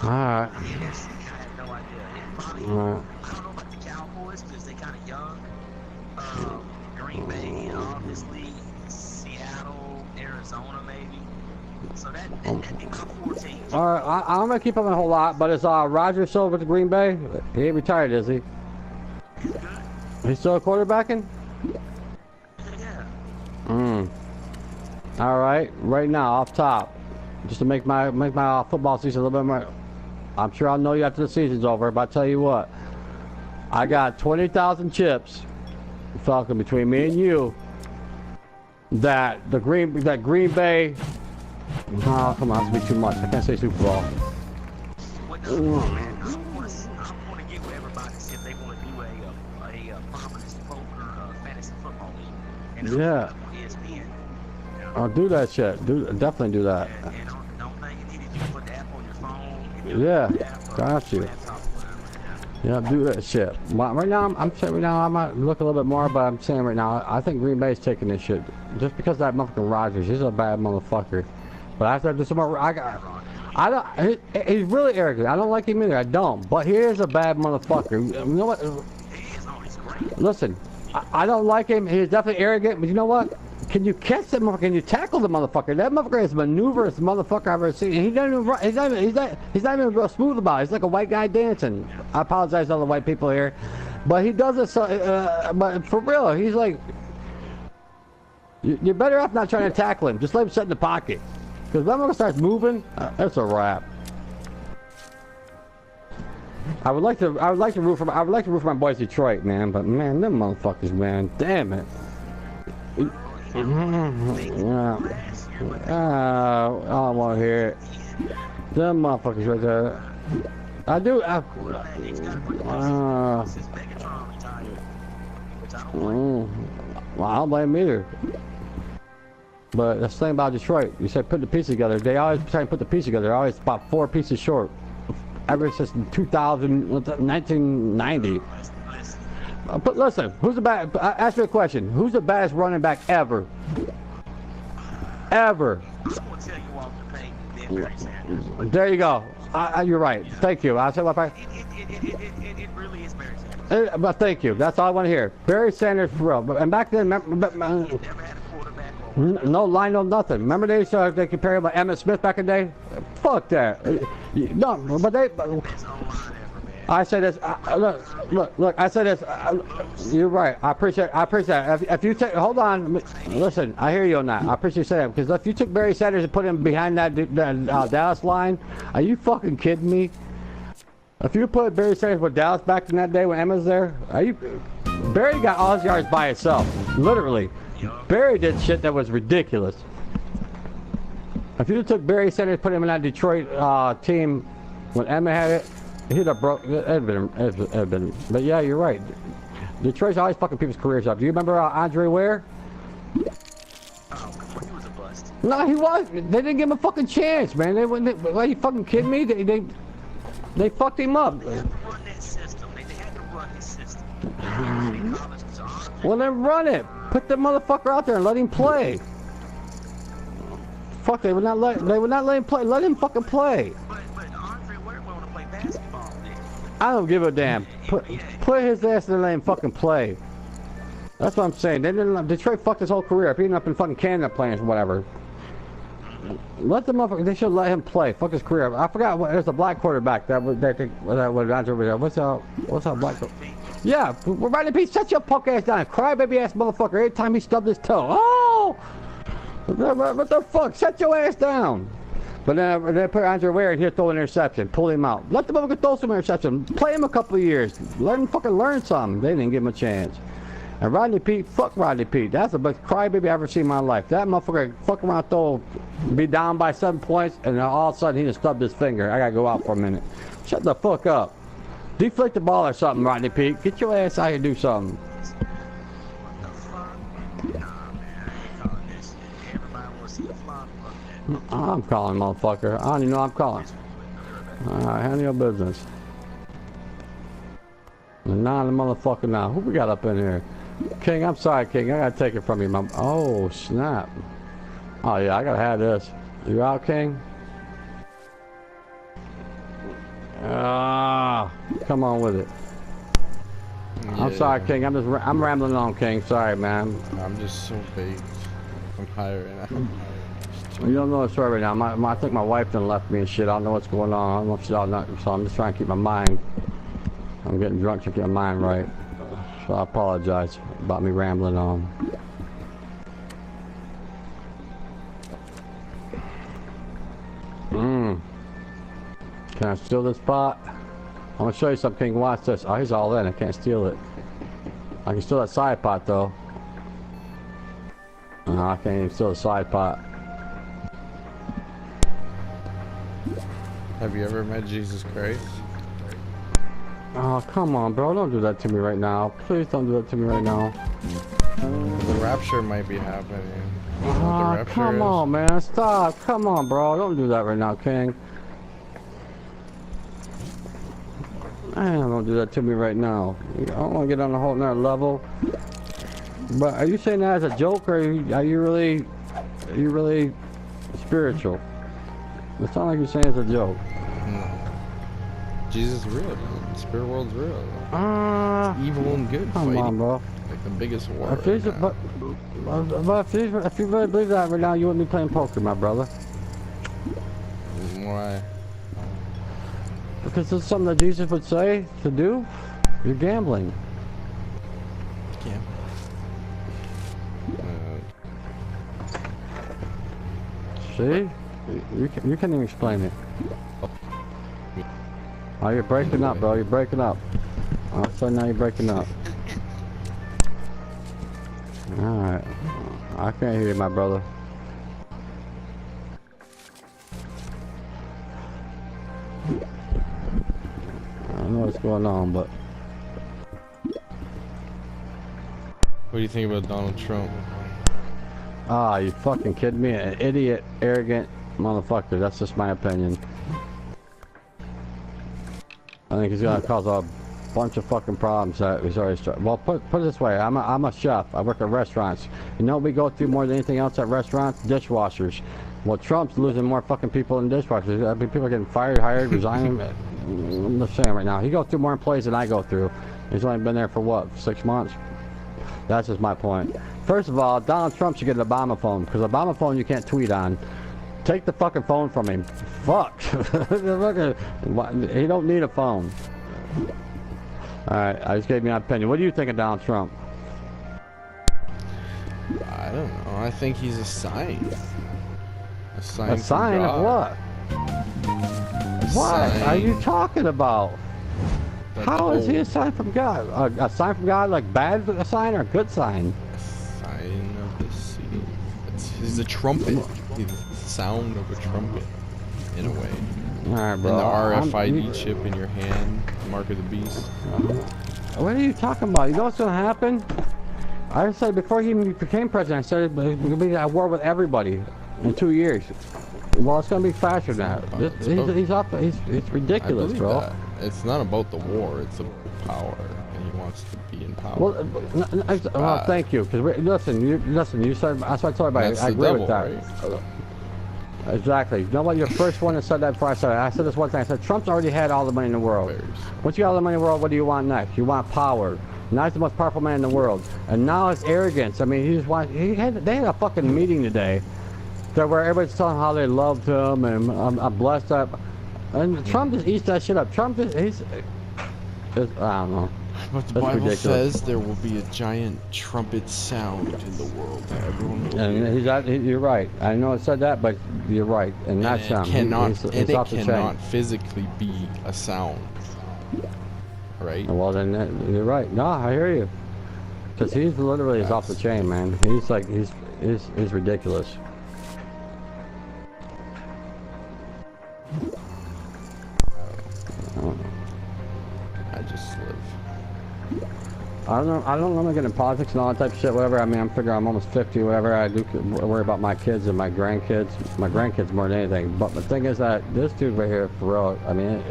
Alright. NFC, I have no idea. It probably, Alright. I don't know about the Cowboys because they kind of young. Green Bay, obviously, Seattle, Arizona, maybe. So that'd be good 4 teams. Alright, I'm gonna keep up a whole lot, but is Roger still with the Green Bay? He ain't retired, is he? He's good. He's still quarterbacking? Yeah. Alright, right now, off top. Just to make my football season a little bit more. I'm sure I'll know you after the season's over, but I'll tell you what. I got 20,000 chips, Falcon, between me and you. That Green Bay. Oh, come on, that's be too much. I can't say Super Bowl. Man, I want to get with everybody see if they want to do a Prominence Poker fantasy football league. And Yeah. on ESPN. I'll do that shit. Definitely do that. And don't think you need to put the app on your phone. Yeah, got you. Yeah, do that shit. Right now, I'm saying right now, I might look a little bit more, but I'm saying right now, I think Green Bay's taking this shit. Just because that motherfucking Rodgers, he's a bad motherfucker. But after I do some more, he's really arrogant. I don't like him either. I don't. But he is a bad motherfucker. You know what? He is always great. Listen, I don't like him. He's definitely arrogant. But you know what? Can you catch that motherfucker? Can you tackle the motherfucker? That motherfucker is maneuverous motherfucker I've ever seen. He doesn't even run. He's not even real smooth about it. He's like a white guy dancing. I apologize to all the white people here, but he does it so. But for real, he's like. You're better off not trying to tackle him. Just let him sit in the pocket. Because when motherfucker starts moving, that's a wrap. I would like to root for my boys Detroit, man. But man, them motherfuckers, man, damn it. Yeah. I don't want to hear it. Them motherfuckers right there. I do. Well, I don't blame him either. But that's the thing about Detroit. You said put the pieces together. They always try to put the pieces together. They're always about 4 pieces short. Ever since 1990. But listen, who's the best? Ask me a question. Who's the baddest running back ever? Ever. There you go. You're right. Thank you. I'll say what I. It really is Barry Sanders. But thank you. That's all I want to hear. Barry Sanders for real. And back then, no line, no nothing. Remember they compare him with Emmitt Smith back in the day? Fuck that. No, but they. I say this. Look. I say this. You're right. I appreciate it. If you take, hold on. Listen, I hear you on that. I appreciate you saying that because if you took Barry Sanders and put him behind that Dallas line, are you fucking kidding me? If you put Barry Sanders with Dallas back in that day when Emma's there, Barry got all his yards by himself, literally. Barry did shit that was ridiculous. If you took Barry Sanders, put him in that Detroit team when Emma had it, he'd have broke. It'd been. But yeah, you're right. Detroit's always fucking people's careers up. Do you remember Andre Ware? Oh, he was a bust. No, he was. They didn't give him a fucking chance, man. Are you fucking kidding me? They fucked him up. They had to run that system. They had to run his system. Well, then run it. Put the motherfucker out there and let him play. Fuck, they would not let him play. Let him fucking play. But Andre Ware wanted to play basketball. I don't give a damn. Put his ass in there and let him fucking play. That's what I'm saying. Detroit fucked his whole career up. He ended up in fucking Canada playing or whatever. Let the motherfucker. They should let him play. Fuck his career. I forgot. There's a black quarterback that was Andre Ware. What's that black? Yeah, Rodney Pete, shut your punk ass down. Crybaby ass motherfucker every time he stubbed his toe. Oh! What the fuck? Shut your ass down. But then they put Andre Ware in here, throw an interception, pull him out. Let the motherfucker throw some interception. Play him a couple of years. Let him fucking learn something. They didn't give him a chance. And Rodney Pete, fuck Rodney Pete. That's the best crybaby I've ever seen in my life. That motherfucker fuck around, be down by 7 points, and then all of a sudden he just stubbed his finger. I gotta go out for a minute. Shut the fuck up. Deflate the ball or something, Rodney Pete. Get your ass out here and do something. I'm calling, motherfucker. I don't even know I'm calling. Alright, handle your business. And now the motherfucker now. Who we got up in here? King, I'm sorry, King. I gotta take it from you, mom. Oh, snap. Oh, yeah, I gotta have this. You out, King? come on with it. Yeah, I'm sorry, King. I'm rambling on, King. Sorry, man. I'm just so baked. I'm high right now. You don't know the story right now. I think my wife done left me and shit. I don't know what's going on. I don't know if she's out not, so I'm just trying to keep my mind. I'm getting drunk to get my mind right. So I apologize about me rambling on. Can I steal this pot? I'm gonna show you something, King. Watch this. Oh, he's all in. I can't steal it. I can steal that side pot, though. No, I can't even steal the side pot. Have you ever met Jesus Christ? Oh, come on, bro. Don't do that to me right now. Please don't do that to me right now. The rapture might be happening. You know what the Oh, rapture come is? on, man. Stop. Come on, bro. Don't do that right now, King. Man, don't do that to me right now. I don't want to get on a whole nother level. But are you saying that as a joke, or are you really spiritual? It sounds like you're saying it's a joke. No. Jesus is real, man. The spirit world's real. It's evil and good Come fighting. on, bro. Like the biggest war If right you, now. but if you really believe that right now, you wouldn't be playing poker, my brother. Why? Because it's something that Jesus would say to do. You're gambling. Yeah. See? You can't even explain it. Oh, you're breaking up, bro. You're breaking up. All of a sudden now you're breaking up. Alright. I can't hear you, my brother. I don't know what's going on, but... What do you think about Donald Trump? Ah, you fucking kidding me? An idiot, arrogant motherfucker. That's just my opinion. I think he's gonna cause a bunch of fucking problems that he's already started. Well, put it this way. I'm a chef. I work at restaurants. You know what we go through more than anything else at restaurants? Dishwashers. Well, Trump's losing more fucking people than dishwashers. I mean, people are getting fired, hired, resigning. I'm just saying right now. He goes through more employees than I go through. He's only been there for what, 6 months? That's just my point. First of all, Donald Trump should get an Obama phone, because Obama phone you can't tweet on. Take the fucking phone from him. Fuck. He don't need a phone. Alright, I just gave you my opinion. What do you think of Donald Trump? I don't know. I think he's a sign. A sign. A sign of what? What are you talking about? How is he a sign from God? A sign from God, like bad a sign or a good sign? A sign of the sea. He's a trumpet. He's the sound of a trumpet, in a way. Alright, bro. And the RFID chip in your hand, mark of the beast. What are you talking about? You know what's gonna happen? I said before he became president, I said we're gonna be at war with everybody in 2 years. Well, it's gonna be faster than that. He's ridiculous, bro. That. It's not about the war, it's about power, and he wants to be in power. Well, thank you. Because listen, you said that's what I told everybody. I agree with that. Right? Exactly. You know what? You're the first one that said that before I said it. I said this one thing. I said Trump's already had all the money in the world. Once you got all the money in the world, what do you want next? You want power. Now he's the most powerful man in the world, and now it's arrogance. I mean, they had a fucking meeting today, where everybody's telling how they loved him and I'm blessed up. And Trump just eats that shit up. Trump I don't know. But the Bible says there will be a giant trumpet sound in the world. Everyone will And you're right. I know it said that, but you're right. And that's him. It cannot physically be a sound. Right? Well, then you're right. No, I hear you. Because he's literally is off the chain, man. He's like, he's ridiculous. I just live. I don't normally get in politics and all that type of shit, whatever. I mean, I'm figuring I'm almost 50, whatever. I do worry about my kids and my grandkids. My grandkids more than anything. But the thing is that this dude right here, for real, I mean,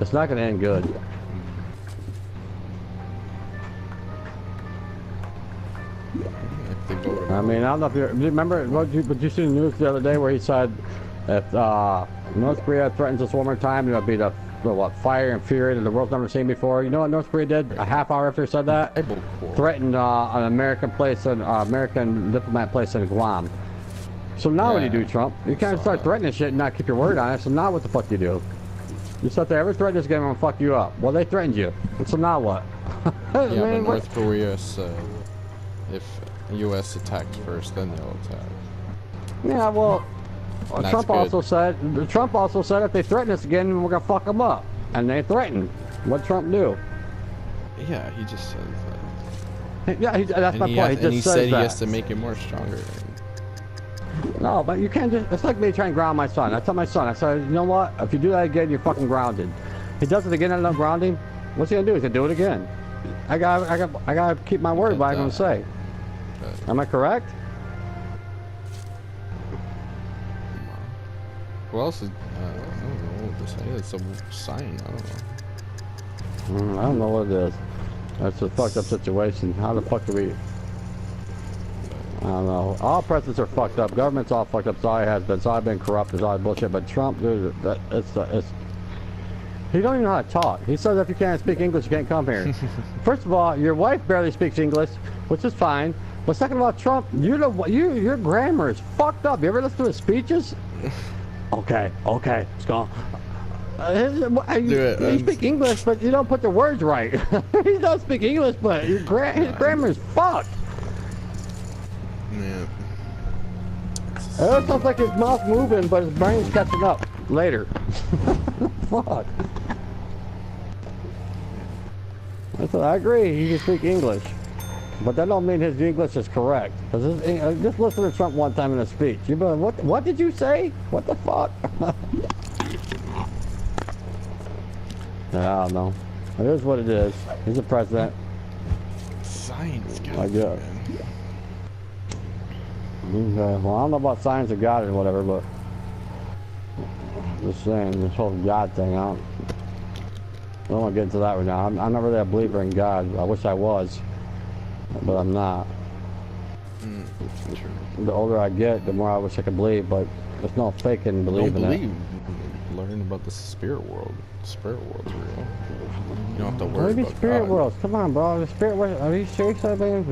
it's not gonna end good. I mean, I don't know if you remember, did you see the news the other day where he said if North Korea threatens us one more time, it'll be the what, fire and fury that the world's never seen before. You know what North Korea did? A half hour after they said that, threatened an American place, an American diplomat place in Guam. So now what do you do, Trump? You can't start threatening shit and not keep your word on it. So now what the fuck do you do? You start there, every threat this game, I'm gonna fuck you up. Well, they threatened you. And so now what? Yeah, Man, but North Korea said if U.S. attacks first, then they'll attack. Yeah, well, Trump good. also said if they threaten us again, we're gonna fuck them up. And they threatened. What'd Trump do? Yeah, he just says that. Yeah, that's my point. And he just said he that. has to make it more stronger. No, but you can't just. It's like me trying to ground my son. I tell my son, I said, you know what? If you do that again, you're fucking grounded. He does it again, I don't ground him. What's he gonna do? He's gonna do it again. I gotta keep my word. What I'm gonna say. Am I correct? Who else is? I don't know what to say. It's a sign. I don't know. I don't know what it is. That's a fucked up situation. How the fuck do we? I don't know. All presidents are fucked up. Government's all fucked up. It's all it has been. It's all been corrupt. It's all bullshit. But Trump, dude, it's. He don't even know how to talk. He says if you can't speak English, you can't come here. First of all, your wife barely speaks English, which is fine. But second of all, Trump, your grammar is fucked up. You ever listen to his speeches? Okay, let's go. You speak English, but you don't put the words right. He does speak English, but his grammar is fucked. Yeah. It sounds like his mouth's moving, but his brain's catching up later. Fuck. I agree, he can speak English. But that don't mean his English is correct. Just listen to Trump one time in a speech. You be like, what did you say? What the fuck? I don't know. It is what it is. He's a president. Science, I guess. Okay. Well, I don't know about science of God or whatever, but just saying, this whole God thing, I don't want to get into that right now. I'm not really a believer in God. I wish I was, but I'm not. The older I get, the more I wish I could believe, but there's no faking believing it. Learn about the spirit world. The spirit world's real. You don't have to worry Maybe about spirit God. worlds. Come on, bro. The spirit world. Are you serious, man?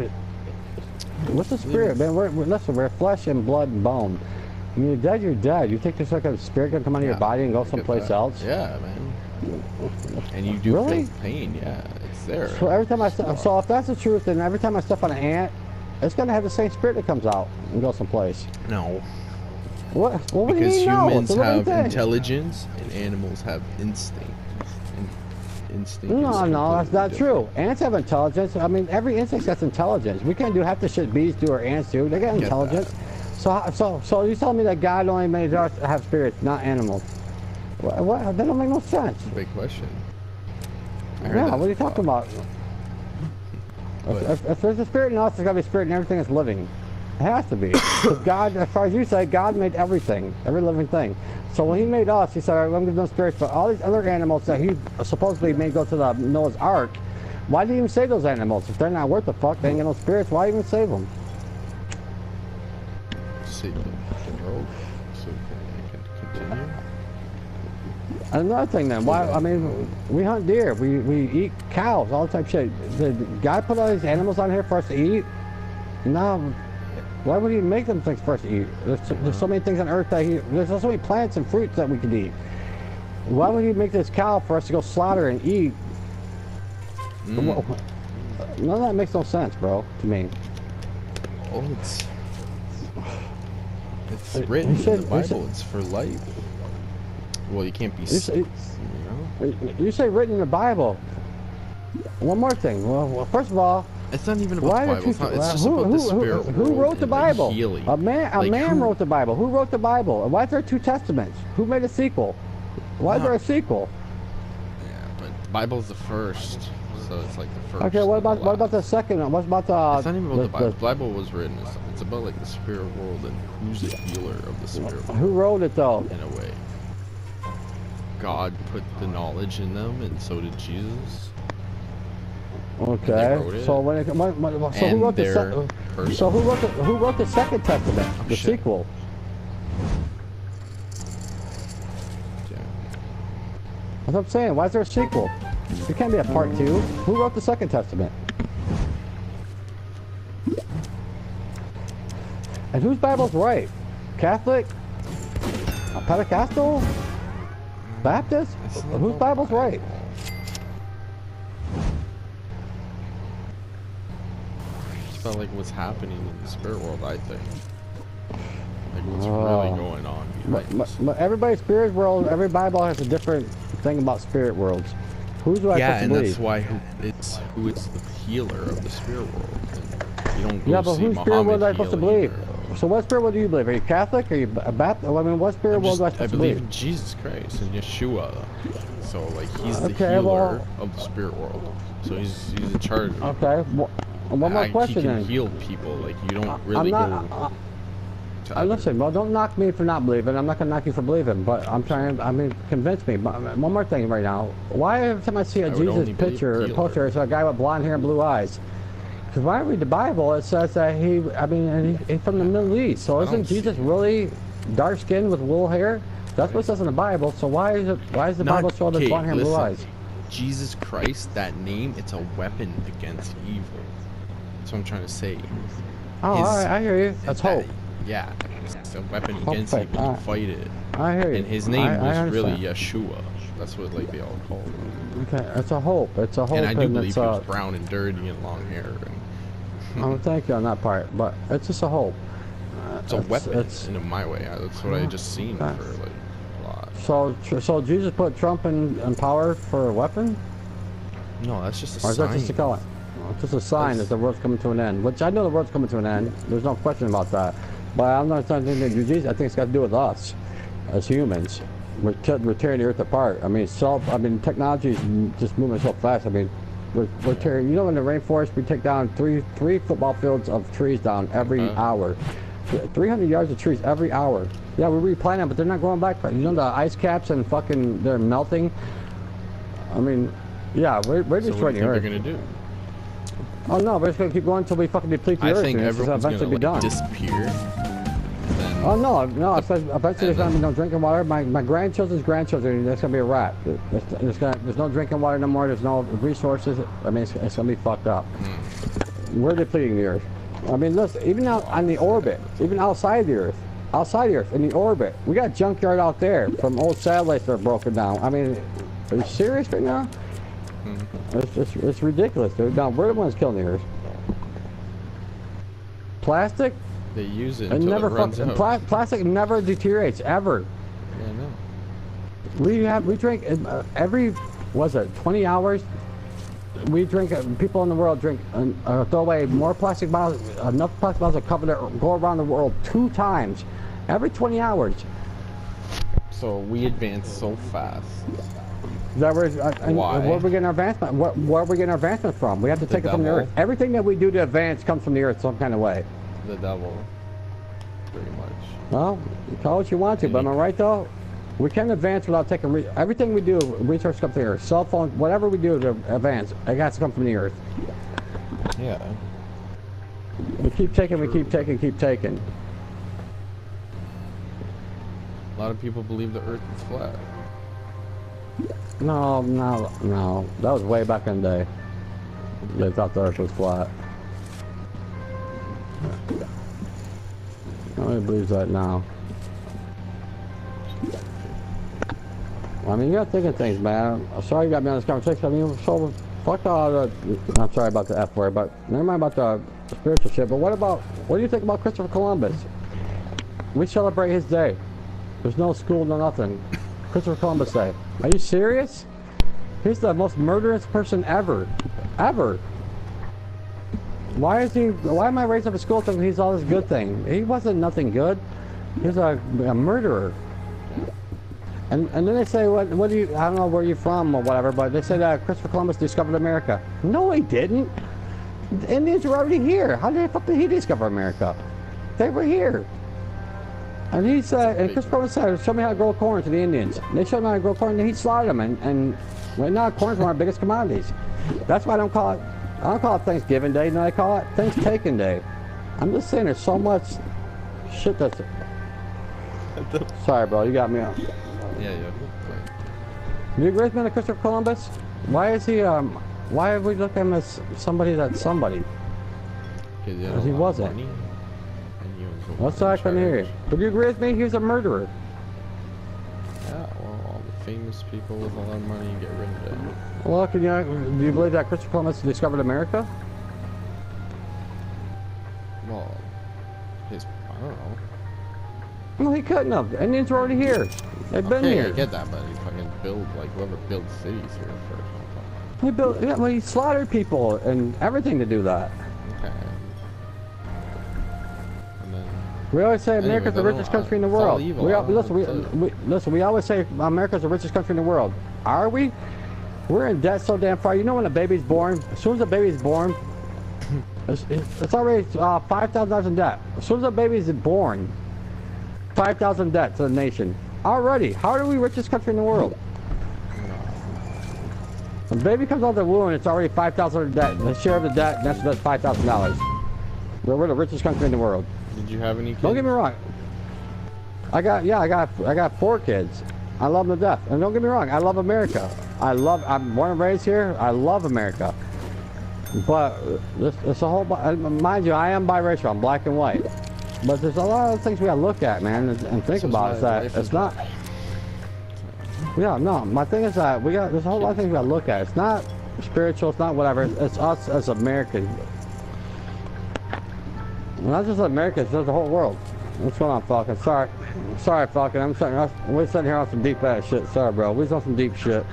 What's the spirit, man? Listen, we're flesh and blood and bone. When you're dead, you're dead. You think there's like a spirit gonna come out of your body and go someplace else? Yeah, man. And you do feel pain. Yeah, it's there. So every time so if that's the truth, then every time I step on an ant, it's gonna have the same spirit that comes out and go someplace. No. What? What do you Because mean no? humans It's a living have thing. intelligence and animals have instinct. And instinct. No, is no, that's not completely true. Ants have intelligence. I mean, every insect has intelligence. We can't do half the shit bees do or ants do. They got Get intelligence. So you telling me that God only made us to have spirits, not animals? What? That don't make no sense. That's a big question. I heard Yeah, that what are you talking about? If there's a spirit in us, there's got to be a spirit in everything that's living. It has to be. 'Cause God, as far as you say, God made everything, every living thing. So when he made us, he said, all right, I'm going to give them spirits, but all these other animals that he supposedly made go to the Noah's Ark, why did he even save those animals? If they're not worth the fuck, they ain't got no spirits, why even save them? See, world, so it can continue. And another thing then, why, I mean, we hunt deer, we eat cows, all type of shit. Did God put all these animals on here for us to eat? No. Why would he make them things for us to eat? There's so many things on earth that there's so many plants and fruits that we can eat. Why would he make this cow for us to go slaughter and eat? None of that makes no sense, bro, to me. Oh, it's written in the Bible. It's for life. Well, you can't be sick, you know? You say written in the Bible. One more thing. Well, first of all, it's not even about the Bible. It's just about the spirit world. Who wrote the Bible? Healing. A man wrote the Bible. Who wrote the Bible? And why is there two testaments? Who made a sequel? Why is there a sequel? Yeah, but the Bible's the first, so it's like the first. Okay, what about the second one? What about the? It's not even about the Bible. The Bible was written. It's about like the spirit world and who's the healer of the spirit world. Who wrote it though? In a way, God put the knowledge in them, and so did Jesus. Okay. So who wrote the second testament? The sequel. That's what I'm saying. Why is there a sequel? There can't be a part 2. Who wrote the Second Testament? And whose Bible's right? Catholic? Pentecostal? Baptist? Whose Bible's right? It's about like what's happening in the spirit world, I think. Like what's really going on behind this. But everybody's spirit world, every Bible has a different thing about spirit worlds. Who's do I Yeah, supposed to and believe? that's why who is the healer of the spirit world. And you don't go Yeah, but see whose spirit world Muhammad am I supposed to heal believe? either. So what spirit world do you believe? Are you Catholic? Are you Baptist? I mean, what spirit world do I I supposed to believe believe? in Jesus Christ and Yeshua. So like he's the Okay, healer well- of the spirit world. So he's in charge. Okay, one more question He can then. heal people. Like you don't really I'm go. not. Listen, well, don't knock me for not believing. I'm not gonna knock you for believing, but I'm trying. I mean, convince me. But one more thing right now. Why every time I see a I would Jesus only believe picture, healer. poster, it's a guy with blonde hair and blue eyes? Because when I read the Bible, it says that he's from the Middle East. So I isn't don't see Jesus it. really dark skinned with wool hair? That's what it says in the Bible. So why is the Bible showing us blonde hair and blue eyes? Jesus Christ, that name, it's a weapon against evil. That's what I'm trying to say. Oh, all right, I hear you. That's hope. Yeah, it's a weapon Hope against faith, evil to alright. fight it. I hear you. And his name I was really understand. Yeshua. That's what like they all call him. Okay, it's a hope. It's a hope, And I do believe it's he was brown and dirty and long hair. And oh, thank you on that part, but it's just a hope. it's a weapon It's, in my way. That's what I just seen for okay. like a lot. so Jesus put Trump in power for a weapon, No, that's just a or is sign. that just a call? It's just a sign that the world's coming to an end. Which I know the world's coming to an end. There's no question about that. But I'm not saying anything to do with Jesus. I think it's got to do with us as humans. We're tearing the earth apart. I mean, technology is just moving so fast. I mean, we're tearing. You know, in the rainforest, we take down three football fields of trees down every hour. 300 yards of trees every hour. Yeah, we replant them, but they're not growing back. You know, the ice caps and fucking they're melting. I mean, yeah, we're So what do destroying you the think earth. they're gonna do? Oh no, we're just gonna keep going until we fucking deplete the I earth. think and it's everyone's eventually gonna be like done. disappear. Then Oh no, I said eventually there's gonna be no drinking water. My grandchildren's grandchildren, that's gonna be a wrap. There's no drinking water no more. There's no resources. I mean, it's gonna be fucked up. We're depleting the earth. I mean, listen, even out on the orbit, even outside the earth, in the orbit, we got junkyard out there from old satellites that are broken down. I mean, are you serious right now? It's ridiculous, dude. Now we're the ones killing the earth. Plastic. they use it It until never it runs out. plastic never deteriorates ever. Yeah, I know. We drink every 20 hours. We drink. People in the world drink throw away more plastic bottles. Enough plastic bottles to cover go around the world 2 times every 20 hours. So we advance so fast. Is that where, Why? where are we getting our advancement? Where are we getting our advancement from? We have to take it from the devil. earth. Everything that we do to advance comes from the earth some kind of way. The devil, pretty much. Well, you call it what you want to, but am I right though? We can't advance without taking everything we do. Resources come from the earth. Cell phone, whatever we do to advance, it has to come from the earth. Yeah. We keep taking, we keep taking, keep taking. A lot of people believe the earth is flat. No. That was way back in the day. They thought the earth was flat. Nobody believes that now. I mean, you gotta think of things, man. I'm sorry you got me on this conversation. I mean, so fuck all the. I'm sorry about the F word, but never mind about the spiritual shit. But what do you think about Christopher Columbus? We celebrate his day. There's no school, no nothing. Christopher Columbus Day. Are you serious? He's the most murderous person ever. Ever. Why am I raised up at school thinking he's all this good thing? He wasn't nothing good. He was a murderer. And then they say, what do you, I don't know where you're from or whatever, but they said Christopher Columbus discovered America. No, he didn't. The Indians were already here. How the fuck did he discover America? They were here. And he said, and Christopher Columbus said, show me how to grow corn to the Indians. And they showed him how to grow corn, and he slaughtered them. And right now, corn's one of our biggest commodities. That's why I don't call it Thanksgiving Day. You know what I call it? Thanksgiving Day. I'm just saying there's so much shit that's... Sorry, bro, you got me on. Yeah. Do you agree with me on Christopher Columbus? Why is he, why have we looked at him as somebody that's somebody? Because he wasn't. What's that I couldn't hear you? Would you agree with me? He was a murderer. Yeah, well, all the famous people with a lot of money get rid of it. Well, do you believe that Christopher Columbus discovered America? Well, I don't know. Well, he couldn't have. Indians were already here. They've been here. I get that, but he fucking whoever built cities here first. He built, yeah, well, he slaughtered people and everything to do that. Okay. And then, We always say America's the richest country in the world. Listen, We always say America's the richest country in the world. Are we? We're in debt so damn far. You know when a baby's born? As soon as a baby's born, it's already $5,000 in debt. As soon as a baby's born, $5,000 debt to the nation. Already. How are we richest country in the world? When a baby comes out of the womb, it's already $5,000 in debt. The share of the debt, that's $5,000. We're the richest country in the world. Did you have any kids? Don't get me wrong. I got 4 kids. I love them to death. And don't get me wrong, I love America. I'm born and raised here. I love America. But it's a whole, mind you, I am biracial. I'm black and white. But there's a lot of things we gotta look at, man, and think about. Is that it's not. Yeah, no. My thing is that there's a whole lot of things we gotta look at. It's not spiritual. It's not whatever. It's us as Americans. Not just Americans. It's the whole world. What's going on, Falcon? Sorry, Falcon. We're sitting here on some deep ass shit. Sorry, bro. We're on some deep shit.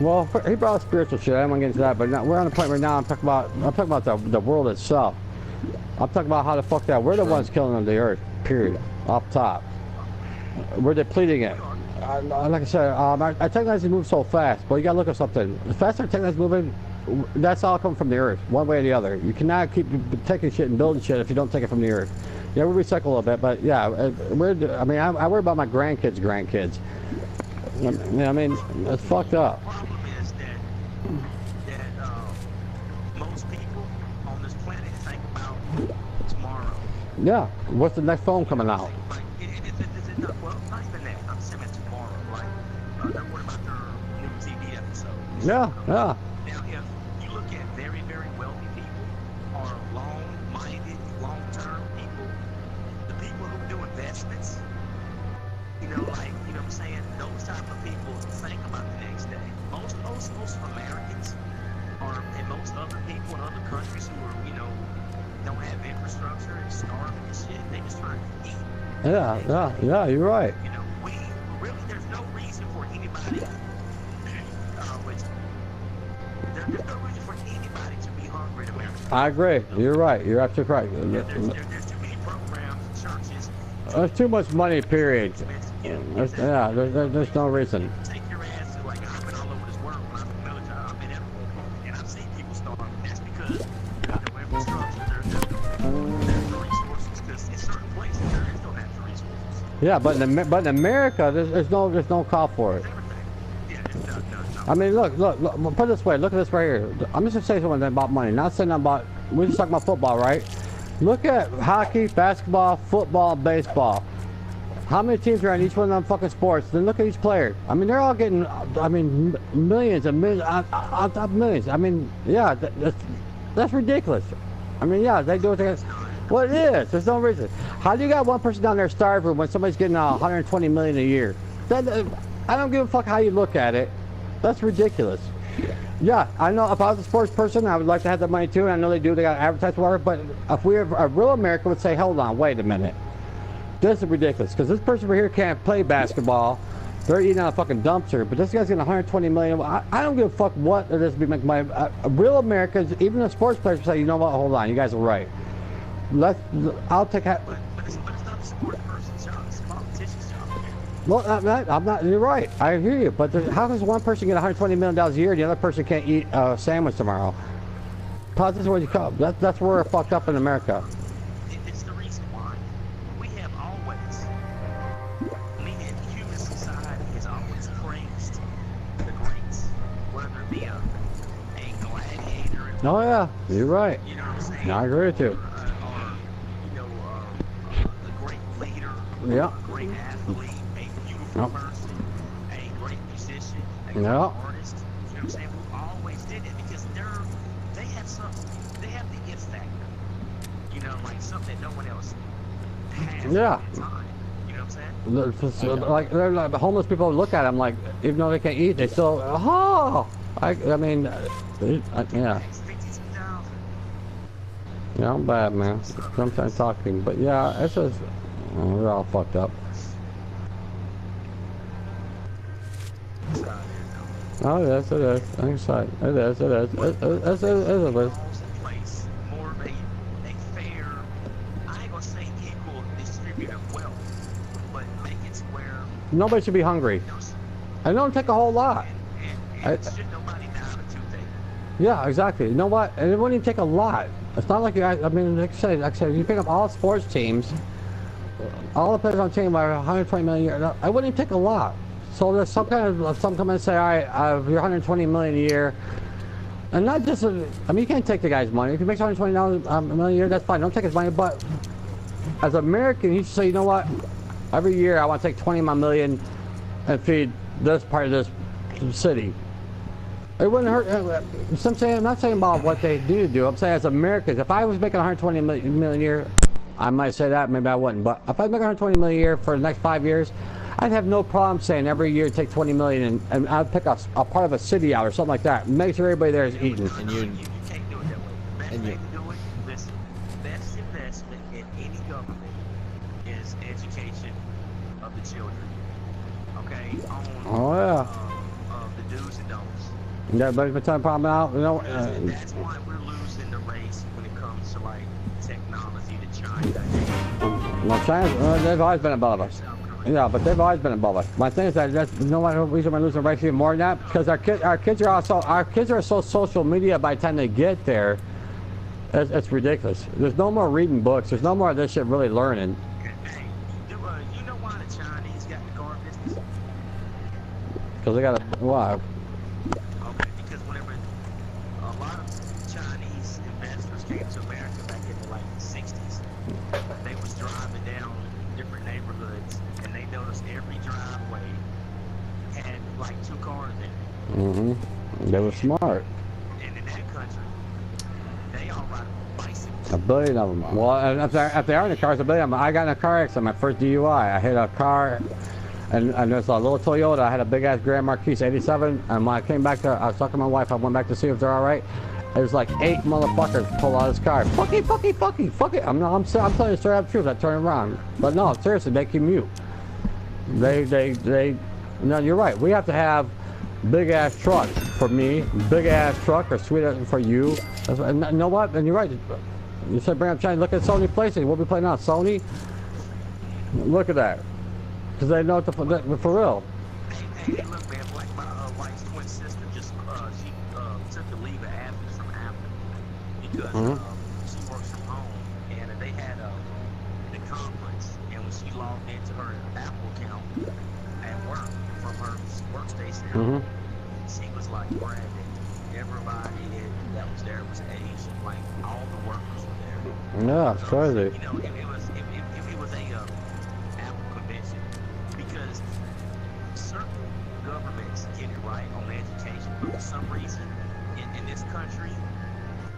Well, he brought up spiritual shit. I don't want to get into that, but we're on the point right now. I'm talking about the world itself. I'm talking about how the fuck that we're the ones killing the earth. Period. Off top. We're depleting it. Like I said, our technology moves so fast, but you gotta look at something. The faster technology moving, that's all coming from the earth, one way or the other. You cannot keep taking shit and building shit if you don't take it from the earth. Yeah, we recycle a little bit, but yeah, I worry about my grandkids. I mean, it's fucked up. The problem is that most people on this planet think about tomorrow. Yeah, what's the next phone coming out? Like, well, not even that. I'm saying tomorrow. Like, they're worried about their new TV episode. Yeah. Now, if you look at very, very wealthy people, or long-minded, long-term people, the people who do investments, what I'm saying? Those type of people think about the next day. Most Americans, and most other people in other countries who are, don't have infrastructure and starving and shit, they just trying to eat. Yeah, you're right. We really, there's no reason for anybody, there's no reason for anybody to be hungry in America. I agree. You're right. You're absolutely right. There's too many programs, churches. There's too much money, period. There's no reason. Take your ass to, I've been all over this world when I was in the military. I've been everywhere. And I've seen people starve. That's because there's no infrastructure, there's no resources. Because in certain places, there is no natural resources. Yeah, but in America, there's no call for it. I mean, look, put it this way. Look at this right here. I'm just gonna say something about money. Not saying about. We're just talking about football, right? Look at hockey, basketball, football, baseball. How many teams are in each one of them fucking sports? Then look at each player. I mean, they're all getting, millions and millions, on top of millions. I mean, yeah, that's ridiculous. I mean, yeah, they do what they. Well, it is. There's no reason. How do you got one person down there starving when somebody's getting $120 million a year? I don't give a fuck how you look at it. That's ridiculous. Yeah, I know if I was a sports person, I would like to have that money too. And I know they do. They got to advertise whatever. But if we have a real America would say, hold on, wait a minute. This is ridiculous because this person over here can't play basketball. They're eating out a fucking dumpster, but this guy's getting $120 million. I don't give a fuck what it is to be making money. Real Americans, even the sports players, say, you know what? Hold on, you guys are right. I'll take. But it's not the sports person's job. It's the politician's job. Well, I'm not. You're right. I hear you. But how does one person get $120 million a year and the other person can't eat a sandwich tomorrow? Politics is what you call. That's where we're fucked up in America. It's the reason why we have always, human society has always praised the greats, whether it be a gladiator. Oh yeah, you're right. You know what I'm saying? I agree with you. The great leader. Yeah. Great athlete, a beautiful person. like artists, you know what I'm saying, who always did it because they have the it factor. You know, like something that no one else has Yeah. at the time. You know what I'm saying? Like they're like homeless people look at them like even though they can't eat, they still I mean yeah. 52,000. Yeah, I'm bad, man. Sometimes talking, but yeah, it's just we're all fucked up. Oh yes, it is. I'm sorry. It is. It is. It is. Place more of a fair, I ain't gonna say equal distribution of wealth, but make it to where Nobody should be hungry. I don't take a whole lot. and should nobody die of a toothache. Yeah, exactly. You know what? And it wouldn't even take a lot. It's not like I mean, like I said, you pick up all sports teams, all the players on the team are 120 million a year. I wouldn't even take a lot. So there's some come and say, all right, you're 120 million a year, and not just. I mean, you can't take the guy's money. If he makes 120 million a year, that's fine. Don't take his money. But as an American, you should say, you know what? Every year, I want to take 20 of my million and feed this part of this city. It wouldn't hurt. I'm not saying about what they do. I'm saying as Americans, if I was making 120 million a year, I might say that. Maybe I wouldn't. But if I make 120 million a year for the next 5 years, I'd have no problem saying every year take 20 million and I'd pick a part of a city out or something like that. Make sure everybody there is eating. And you can't do it that way. The best way to do it, listen, best investment in any government is education of the children. Okay? Of the do's and don'ts. Yeah, but if it's a problem out, you know. That's why we're losing the race when it comes to like technology to China. Well, China, they've always been above us. Yeah, but they've always been above us. My thing is that you know what reason we're losing race even more than that? Because our kids are so social media by the time they get there. It's ridiculous. There's no more reading books. There's no more of this shit really learning. Hey, you know why the Chinese got the car business? Because they got a why? Okay, because whenever a lot of Chinese investors came to America back in the like 60s, they was driving down different neighborhoods and they noticed every driveway had like 2 cars in it. Mm-hmm. They were smart. And in that country, they all ride bicycles. 1 billion of them. Well, if they are in the cars, 1 billion of them. I got in a car accident, my first DUI. I hit a car, and there's a little Toyota. I had a big ass Grand Marquis 87, and when I came back I was talking to my wife. I went back to see if they're all right. There's like 8 motherfuckers pull out of this car. Fuck it. I'm telling you straight up truth. I turn around. But no, seriously, they commute. No, you're right. We have to have big ass truck for me, big ass truck or sweet for you. And you know what? And you're right. You said bring up China. Look at Sony PlayStation. We'll be playing on Sony. Look at that. Because they know for real. Hey, look, man. Like my wife's twin sister just she took a leave of absence from Apple because she works from home, and they had the conference, and when she logged into her Apple account at work from her workstation, she was like bragging. Everybody that was there was Asian, like all the workers were there. Yeah, it's crazy. You know, it was a Apple convention because certain governments get it right on education, but for some reason in this country,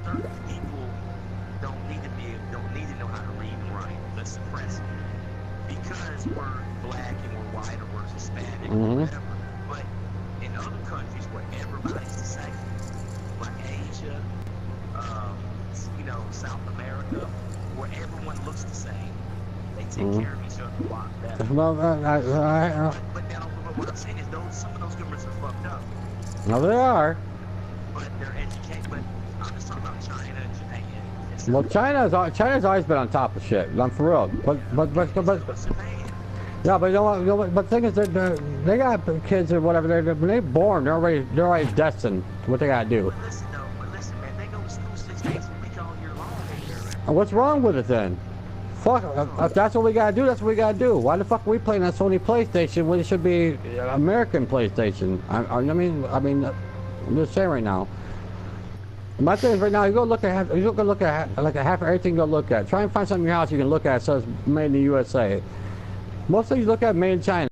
certain people don't need to know how to read and write. Let's suppress it because we're black and we're white or we're Hispanic or whatever. But in other countries where everybody's the same, like Asia, you know, South America, where everyone looks the same, they take care of each other a lot better. Well, But now, what I'm saying is, some of those governments are fucked up. no, they are. But they're educated. But I'm just talking about China and Japan. Well, China's always been on top of shit. I'm for real. But Japan. yeah, but you know what? But the thing is, they got kids or whatever. When they're born, they're already destined to what they gotta do. But listen, man, they go to school 6 days a week all year long over there, right? And what's wrong with it then? Fuck, if that's what we gotta do, that's what we gotta do. Why the fuck are we playing that Sony PlayStation when it should be American PlayStation? I mean, I'm just saying right now. My thing is right now, you go look at like a half of everything. Go look at. Try and find something in your house you can look at. It says made in the USA. Most things you look at made in China.